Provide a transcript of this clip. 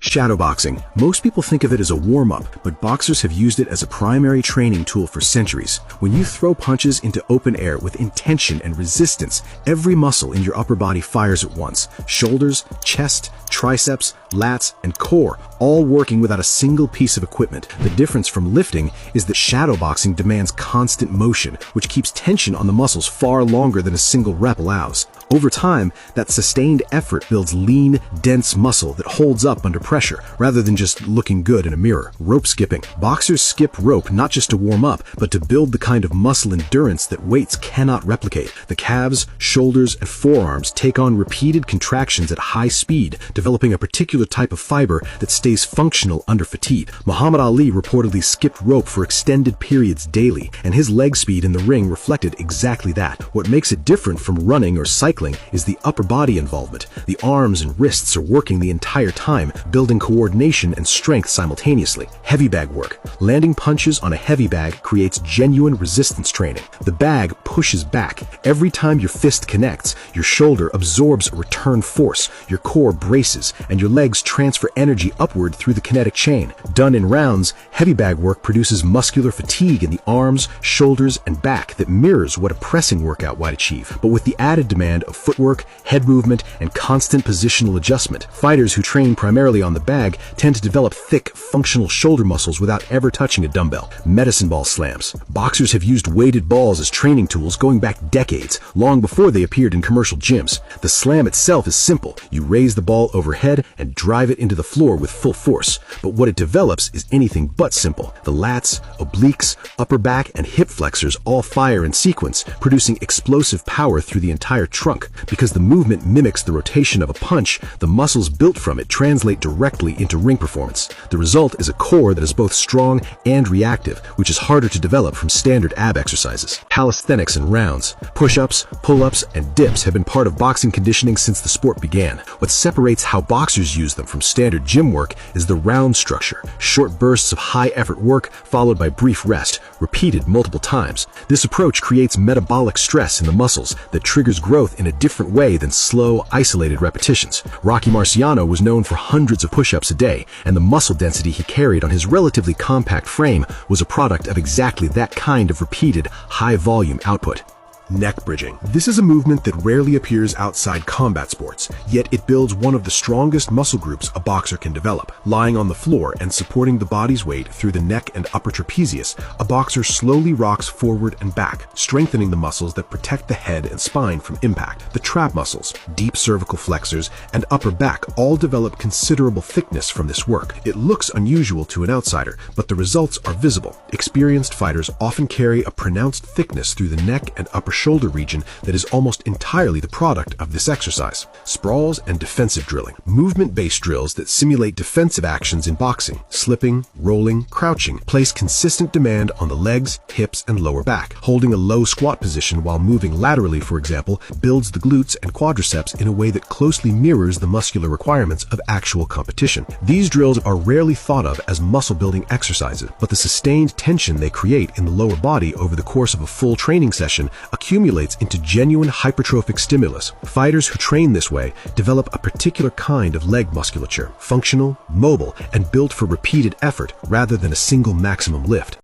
Shadowboxing. Most people think of it as a warm-up, but boxers have used it as a primary training tool for centuries. When you throw punches into open air with intention and resistance, every muscle in your upper body fires at once. Shoulders, chest, triceps, lats, and core, all working without a single piece of equipment. The difference from lifting is that shadowboxing demands constant motion, which keeps tension on the muscles far longer than a single rep allows. Over time, that sustained effort builds lean, dense muscle that holds up under pressure, rather than just looking good in a mirror. Rope skipping. Boxers skip rope not just to warm up, but to build the kind of muscle endurance that weights cannot replicate. The calves, shoulders, and forearms take on repeated contractions at high speed, developing a particular type of fiber that stays functional under fatigue. Muhammad Ali reportedly skipped rope for extended periods daily, and his leg speed in the ring reflected exactly that. What makes it different from running or cycling is the upper body involvement. The arms and wrists are working the entire time, building coordination and strength simultaneously. Heavy bag work. Landing punches on a heavy bag creates genuine resistance training. The bag pushes back. Every time your fist connects, your shoulder absorbs a return force, your core braces, and your legs transfer energy upward through the kinetic chain. Done in rounds, heavy bag work produces muscular fatigue in the arms, shoulders, and back that mirrors what a pressing workout might achieve, but with the added demand of footwork, head movement, and constant positional adjustment. Fighters who train primarily on the bag tend to develop thick, functional shoulder muscles without ever touching a dumbbell. Medicine ball slams. Boxers have used weighted balls as training tools going back decades, long before they appeared in commercial gyms. The slam itself is simple. You raise the ball overhead and drive it into the floor with full force. But what it develops is anything but simple. The lats, obliques, upper back, and hip flexors all fire in sequence, producing explosive power through the entire trunk. Because the movement mimics the rotation of a punch, the muscles built from it translate directly into ring performance. The result is a core that is both strong and reactive, which is harder to develop from standard ab exercises. Calisthenics and rounds. Push-ups, pull-ups, and dips have been part of boxing conditioning since the sport began. What separates how boxers use them from standard gym work is the round structure. Short bursts of high-effort work followed by brief rest, repeated multiple times. This approach creates metabolic stress in the muscles that triggers growth in a different way than slow, isolated repetitions. Rocky Marciano was known for hundreds of push-ups a day, and the muscle density he carried on his relatively compact frame was a product of exactly that kind of repeated, high-volume output. Neck bridging. This is a movement that rarely appears outside combat sports, yet it builds one of the strongest muscle groups a boxer can develop. Lying on the floor and supporting the body's weight through the neck and upper trapezius, a boxer slowly rocks forward and back, strengthening the muscles that protect the head and spine from impact. The trap muscles, deep cervical flexors, and upper back all develop considerable thickness from this work. It looks unusual to an outsider, but the results are visible. Experienced fighters often carry a pronounced thickness through the neck and upper shoulder region that is almost entirely the product of this exercise. Sprawls and defensive drilling. Movement-based drills that simulate defensive actions in boxing, slipping, rolling, crouching, place consistent demand on the legs, hips, and lower back. Holding a low squat position while moving laterally, for example, builds the glutes and quadriceps in a way that closely mirrors the muscular requirements of actual competition. These drills are rarely thought of as muscle-building exercises, but the sustained tension they create in the lower body over the course of a full training session accumulates into genuine hypertrophic stimulus. Fighters who train this way develop a particular kind of leg musculature, functional, mobile, and built for repeated effort rather than a single maximum lift.